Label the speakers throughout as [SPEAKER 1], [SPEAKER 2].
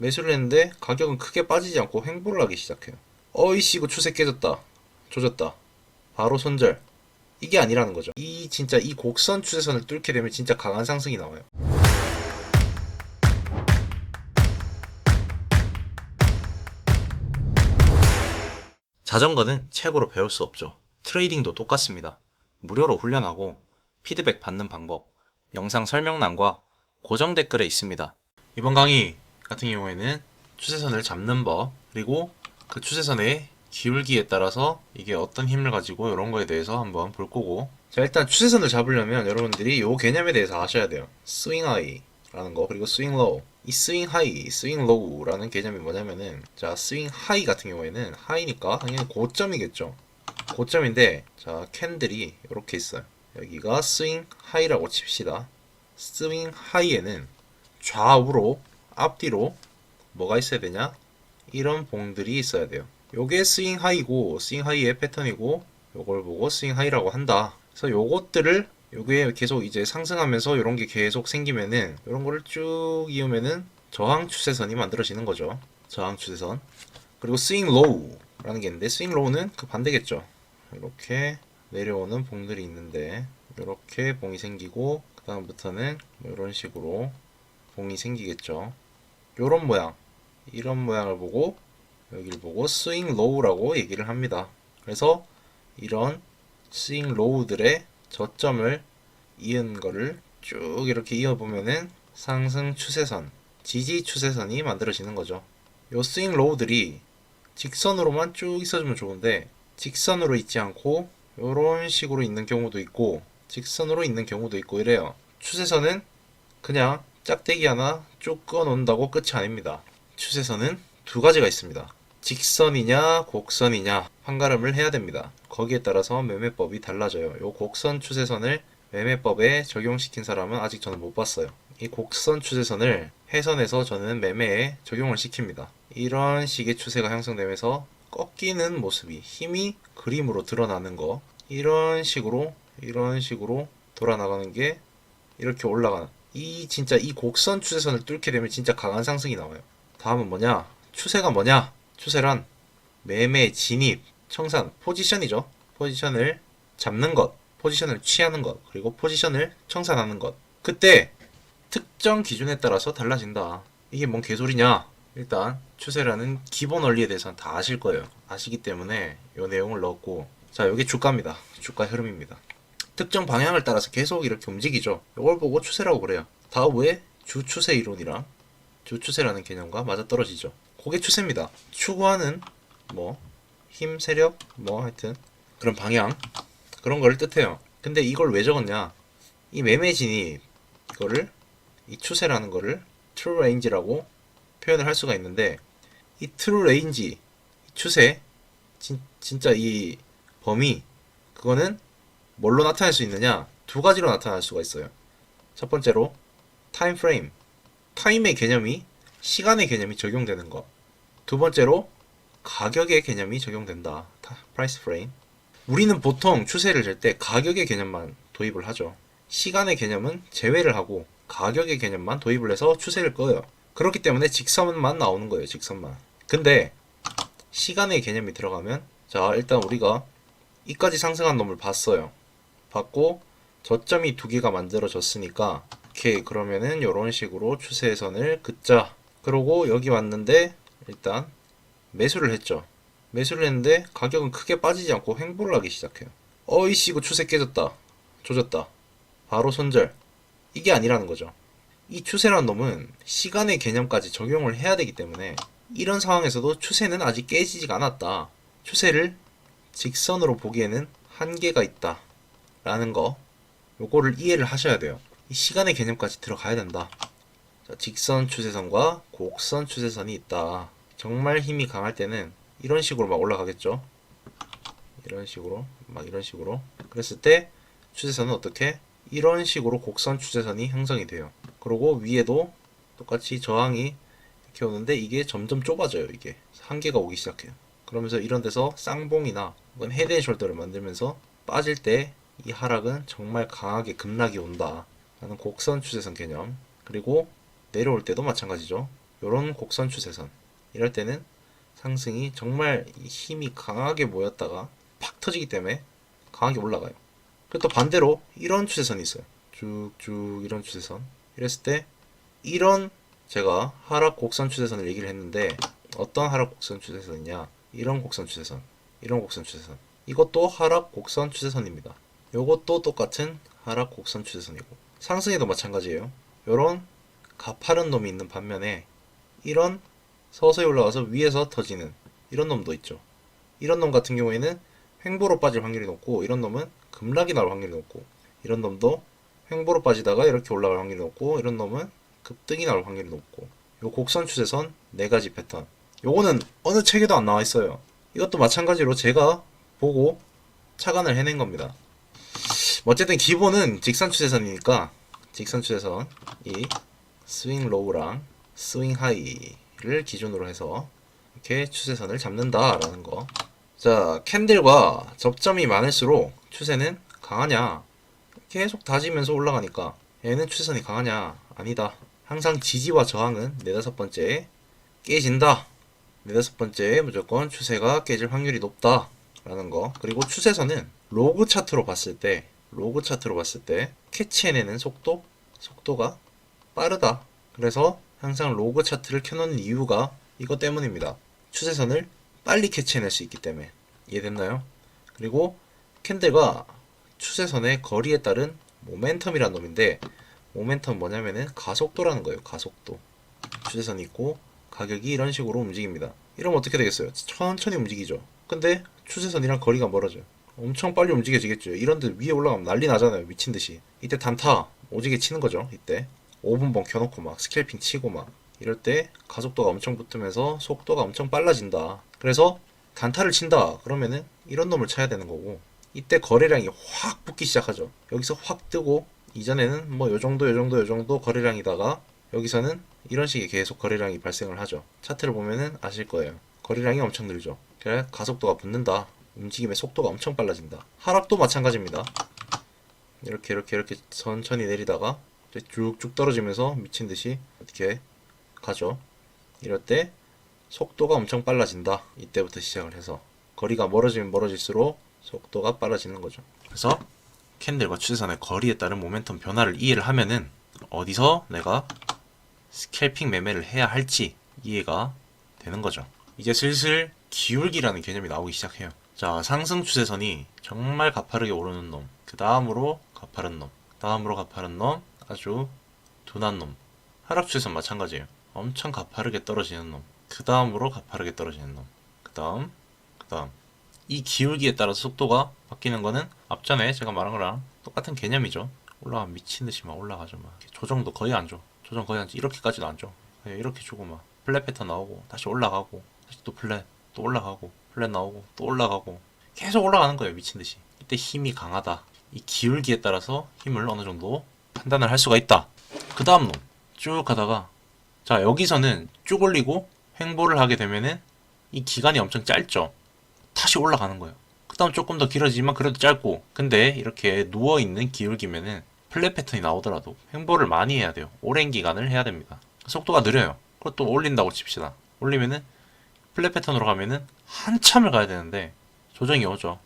[SPEAKER 1] 매수를 했는데 가격은 크게 빠지지 않고 횡보를 하기 시작해요. 어이씨 이거 추세 깨졌다. 조졌다. 바로 손절. 이게 아니라는 거죠. 진짜 이 곡선 추세선을 뚫게 되면 진짜 강한 상승이 나와요. 자전거는 책으로 배울 수 없죠. 트레이딩도 똑같습니다. 무료로 훈련하고 피드백 받는 방법, 영상 설명란과 고정 댓글에 있습니다. 이번 강의 같은 경우에는 추세선을 잡는 법, 그리고 그 추세선의 기울기에 따라서 이게 어떤 힘을 가지고 이런 거에 대해서 한번 볼 거고, 자, 일단 추세선을 잡으려면 여러분들이 이 개념에 대해서 아셔야 돼요. 스윙 하이라는 거, 그리고 스윙 로우. 이 스윙 하이, 스윙 로우라는 개념이 뭐냐면은, 자, 스윙 하이 같은 경우에는 하이니까 당연히 고점이겠죠. 고점인데, 자, 캔들이 이렇게 있어요. 여기가 스윙 하이라고 칩시다. 스윙 하이에는 좌우로, 앞뒤로 뭐가 있어야 되냐? 이런 봉들이 있어야 돼요. 요게 스윙 하이고, 스윙 하이의 패턴이고, 요걸 보고 스윙 하이라고 한다. 그래서 요것들을 요게 계속 이제 상승하면서 요런 게 계속 생기면은 요런 거를 쭉 이으면은 저항 추세선이 만들어지는 거죠. 저항 추세선. 그리고 스윙 로우라는 게 있는데, 스윙 로우는 그 반대겠죠. 이렇게 내려오는 봉들이 있는데, 이렇게 봉이 생기고 그 다음부터는 뭐 이런 식으로 봉이 생기겠죠. 요런 모양, 이런 모양을 보고 여기를 보고 스윙 로우라고 얘기를 합니다. 그래서 이런 스윙 로우들의 저점을 이은 거를 쭉 이렇게 이어보면은 상승 추세선, 지지 추세선이 만들어지는 거죠. 요 스윙 로우들이 직선으로만 쭉 있어주면 좋은데, 직선으로 있지 않고 이런 식으로 있는 경우도 있고 직선으로 있는 경우도 있고 이래요. 추세선은 그냥 짝대기 하나 쭉 끊어 놓는다고 끝이 아닙니다. 추세선은 두 가지가 있습니다. 직선이냐 곡선이냐 판가름을 해야 됩니다. 거기에 따라서 매매법이 달라져요. 요 곡선 추세선을 매매법에 적용시킨 사람은 아직 저는 못 봤어요. 이 곡선 추세선을 해선해서 저는 매매에 적용을 시킵니다. 이런 식의 추세가 형성되면서 꺾이는 모습이, 힘이 그림으로 드러나는 거, 이런 식으로 돌아나가는 게 이렇게 올라가는, 진짜 이 곡선 추세선을 뚫게 되면 진짜 강한 상승이 나와요. 다음은 뭐냐? 추세가 뭐냐? 추세란 매매, 진입, 청산, 포지션이죠. 포지션을 잡는 것, 포지션을 취하는 것, 그리고 포지션을 청산하는 것. 그때 특정 기준에 따라서 달라진다. 이게 뭔 개소리냐? 일단 추세라는 기본 원리에 대해서는 다 아실 거예요. 아시기 때문에 이 내용을 넣었고, 자, 이게 주가입니다. 주가 흐름입니다. 특정 방향을 따라서 계속 이렇게 움직이죠. 이걸 보고 추세라고 그래요. 다음에 주추세 이론이랑 주추세라는 개념과 맞아떨어지죠. 그게 추세입니다. 추구하는 뭐 힘, 세력, 뭐 하여튼 그런 방향, 그런 거를 뜻해요. 근데 이걸 왜 적었냐? 이 매매 진입, 이거를, 이 추세라는 거를 true range라고 표현을 할 수가 있는데, 이 true range, 추세, 진짜 이 범위, 그거는 뭘로 나타낼 수 있느냐? 두 가지로 나타날 수가 있어요. 첫 번째로 타임 프레임, 타임의 개념이, 시간의 개념이 적용되는 것. 두 번째로 가격의 개념이 적용된다. 프라이스 프레임. 우리는 보통 추세를 잴 때 가격의 개념만 도입을 하죠. 시간의 개념은 제외를 하고 가격의 개념만 도입을 해서 추세를 꺼요. 그렇기 때문에 직선만 나오는 거예요. 직선만. 근데 시간의 개념이 들어가면, 자, 일단 우리가 이까지 상승한 놈을 봤어요. 봤고 저점이 두 개가 만들어졌으니까, 오케이, 그러면은 이런 식으로 추세선을 긋자. 그러고 여기 왔는데 일단 매수를 했죠. 매수를 했는데 가격은 크게 빠지지 않고 횡보를 하기 시작해요. 어이씨 이거 추세 깨졌다. 조졌다. 바로 손절. 이게 아니라는 거죠. 이 추세라는 놈은 시간의 개념까지 적용을 해야 되기 때문에 이런 상황에서도 추세는 아직 깨지지가 않았다. 추세를 직선으로 보기에는 한계가 있다. 라는 거, 요거를 이해를 하셔야 돼요. 이 시간의 개념까지 들어가야 된다. 자, 직선 추세선과 곡선 추세선이 있다. 정말 힘이 강할 때는 이런 식으로 막 올라가겠죠. 이런 식으로, 막 이런 식으로. 그랬을 때 추세선은 어떻게? 이런 식으로 곡선 추세선이 형성이 돼요. 그리고 위에도 똑같이 저항이 이렇게 오는데 이게 점점 좁아져요. 이게 한계가 오기 시작해요. 그러면서 이런 데서 쌍봉이나 혹은 헤드앤숄더를 만들면서 빠질 때 이 하락은 정말 강하게 급락이 온다 라는 곡선 추세선 개념. 그리고 내려올 때도 마찬가지죠. 요런 곡선 추세선. 이럴 때는 상승이 정말 힘이 강하게 모였다가 팍 터지기 때문에 강하게 올라가요. 그리고 또 반대로 이런 추세선이 있어요. 쭉쭉 이런 추세선. 이랬을 때 이런 제가 하락 곡선 추세선을 얘기를 했는데 어떤 하락 곡선 추세선이냐? 이런 곡선 추세선. 이런 곡선 추세선. 이것도 하락 곡선 추세선입니다. 요것도 똑같은 하락 곡선 추세선이고 상승에도 마찬가지예요. 요런 가파른 놈이 있는 반면에 이런 서서히 올라가서 위에서 터지는 이런 놈도 있죠. 이런 놈 같은 경우에는 횡보로 빠질 확률이 높고 이런 놈은 급락이 나올 확률이 높고 이런 놈도 횡보로 빠지다가 이렇게 올라갈 확률이 높고 이런 놈은 급등이 나올 확률이 높고 요 곡선 추세선 4가지 패턴 요거는 어느 책에도 안 나와 있어요. 이것도 마찬가지로 제가 보고 착안을 해낸 겁니다. 어쨌든 기본은 직선 추세선이니까 직선 추세선 이 스윙 로우랑 스윙 하이를 기준으로 해서 이렇게 추세선을 잡는다라는 거. 자, 캔들과 접점이 많을수록 추세는 강하냐? 계속 다지면서 올라가니까 얘는 추세선이 강하냐? 아니다. 항상 지지와 저항은 4-5번째에 깨진다. 4-5번째에 무조건 추세가 깨질 확률이 높다. 라는 거. 그리고 추세선은 로그 차트로 봤을 때 캐치해내는 속도가 빠르다. 그래서 항상 로그 차트를 켜놓는 이유가 이것 때문입니다. 추세선을 빨리 캐치해낼 수 있기 때문에. 이해됐나요? 그리고 캔들과 추세선의 거리에 따른 모멘텀이라는 놈인데 모멘텀 뭐냐면은 가속도라는 거예요. 가속도. 추세선이 있고 가격이 이런 식으로 움직입니다. 이러면 어떻게 되겠어요? 천천히 움직이죠. 근데 추세선이랑 거리가 멀어져요. 엄청 빨리 움직여지겠죠. 이런데 위에 올라가면 난리 나잖아요. 미친듯이. 이때 단타 오지게 치는 거죠. 이때 5분봉 켜놓고 막 스캘핑 치고 막 이럴 때 가속도가 엄청 붙으면서 속도가 엄청 빨라진다. 그래서 단타를 친다. 그러면은 이런 놈을 쳐야 되는 거고 이때 거래량이 확 붙기 시작하죠. 여기서 확 뜨고 이전에는 뭐 요정도 거래량이다가 여기서는 이런 식의 계속 거래량이 발생을 하죠. 차트를 보면은 아실 거예요. 거래량이 엄청 늘죠. 그래 가속도가 붙는다. 움직임의 속도가 엄청 빨라진다. 하락도 마찬가지입니다. 이렇게 천천히 내리다가 쭉쭉 떨어지면서 미친듯이 이렇게 가죠. 이럴 때 속도가 엄청 빨라진다. 이때부터 시작을 해서 거리가 멀어지면 멀어질수록 속도가 빨라지는 거죠. 그래서 캔들과 추세선의 거리에 따른 모멘텀 변화를 이해를 하면은 어디서 내가 스캘핑 매매를 해야 할지 이해가 되는 거죠. 이제 슬슬 기울기라는 개념이 나오기 시작해요. 자, 상승 추세선이 정말 가파르게 오르는 놈, 그 다음으로 가파른 놈, 다음으로 가파른 놈, 아주 둔한 놈. 하락 추세선 마찬가지예요. 엄청 가파르게 떨어지는 놈, 그 다음으로 가파르게 떨어지는 놈, 그 다음. 이 기울기에 따라서 속도가 바뀌는 거는 앞전에 제가 말한 거랑 똑같은 개념이죠. 올라가면 미친듯이 막 올라가죠. 막 조정도 거의 안 줘. 조정 거의 안 줘. 이렇게까지도 안 줘. 그냥 이렇게 주고 막 플랫 패턴 나오고 다시 올라가고 다시 또 플랫 또 올라가고 플랫 나오고 또 올라가고 계속 올라가는 거예요. 미친듯이. 이때 힘이 강하다. 이 기울기에 따라서 힘을 어느 정도 판단을 할 수가 있다. 그 다음 놈 쭉 가다가 자 여기서는 쭉 올리고 횡보를 하게 되면은 이 기간이 엄청 짧죠. 다시 올라가는 거예요. 그 다음 조금 더 길어지지만 그래도 짧고 근데 이렇게 누워있는 기울기면은 플랫 패턴이 나오더라도 횡보를 많이 해야 돼요. 오랜 기간을 해야 됩니다. 속도가 느려요. 그것도 올린다고 칩시다. 올리면은 플랫 패턴으로 가면은 한참을 가야 되는데 조정이 오죠.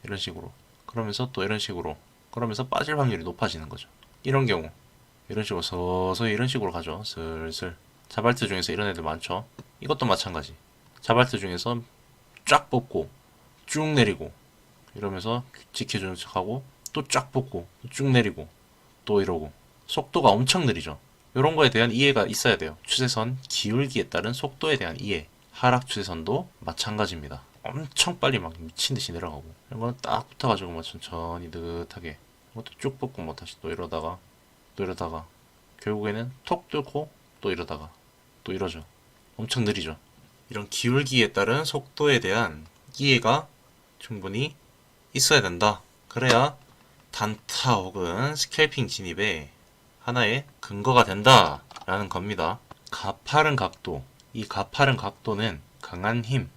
[SPEAKER 1] 이런 식으로. 그러면서 또 이런 식으로. 그러면서 빠질 확률이 높아지는 거죠. 이런 경우 이런 식으로 서서히 이런 식으로 가죠. 슬슬. 자발트 중에서 이런 애들 많죠. 이것도 마찬가지. 자발트 중에서 쫙 뽑고 쭉 내리고 이러면서 지켜주는 척하고 또 쫙 뽑고 쭉 내리고 또 이러고 속도가 엄청 느리죠. 이런 거에 대한 이해가 있어야 돼요. 추세선 기울기에 따른 속도에 대한 이해. 하락 추세선도 마찬가지입니다. 엄청 빨리 막 미친듯이 내려가고 이런 거는 딱 붙어가지고 뭐 천천히 느긋하게 이것도 쭉 뽑고 뭐 다시 또 이러다가 결국에는 톡 뚫고 또 이러다가 또 이러죠. 엄청 느리죠. 이런 기울기에 따른 속도에 대한 이해가 충분히 있어야 된다. 그래야 단타 혹은 스캘핑 진입에 하나의 근거가 된다 라는 겁니다. 가파른 각도. 이 가파른 각도는 강한 힘,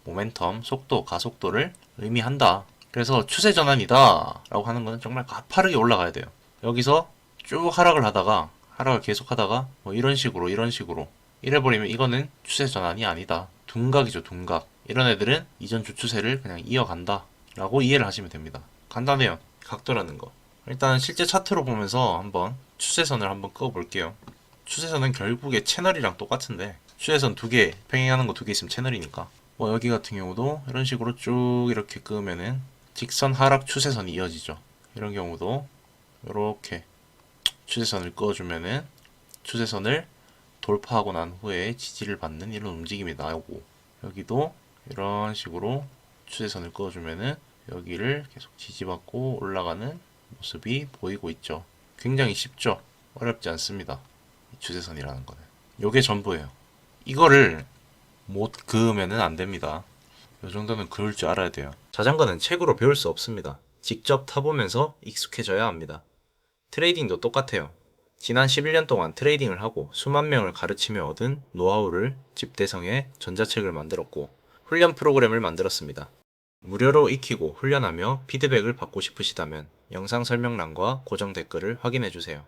[SPEAKER 1] 모멘텀, 속도, 가속도를 의미한다. 그래서 추세 전환이다 라고 하는 거는 정말 가파르게 올라가야 돼요. 여기서 쭉 하락을 계속 하다가 뭐 이런 식으로 이래버리면 이거는 추세 전환이 아니다. 둔각이죠, 둔각. 이런 애들은 이전 주추세를 그냥 이어간다 라고 이해를 하시면 됩니다. 간단해요. 각도라는 거. 일단 실제 차트로 보면서 한번 추세선을 한번 그어 볼게요. 추세선은 결국에 채널이랑 똑같은데 추세선 두 개, 평행하는 거 두 개 있으면 채널이니까 뭐 여기 같은 경우도 이런 식으로 쭉 이렇게 그으면은 직선 하락 추세선이 이어지죠. 이런 경우도 이렇게 추세선을 그어주면은 추세선을 돌파하고 난 후에 지지를 받는 이런 움직임이 나오고, 여기도 이런 식으로 추세선을 그어주면은 여기를 계속 지지받고 올라가는 모습이 보이고 있죠. 굉장히 쉽죠? 어렵지 않습니다. 이 추세선이라는 거는. 요게 전부예요. 이거를 못 그으면은 안 됩니다. 요 정도는 그을 줄 알아야 돼요. 자전거는 책으로 배울 수 없습니다. 직접 타보면서 익숙해져야 합니다. 트레이딩도 똑같아요. 지난 11년 동안 트레이딩을 하고 수만 명을 가르치며 얻은 노하우를 집대성해 전자책을 만들었고 훈련 프로그램을 만들었습니다. 무료로 익히고 훈련하며 피드백을 받고 싶으시다면 영상 설명란과 고정 댓글을 확인해주세요.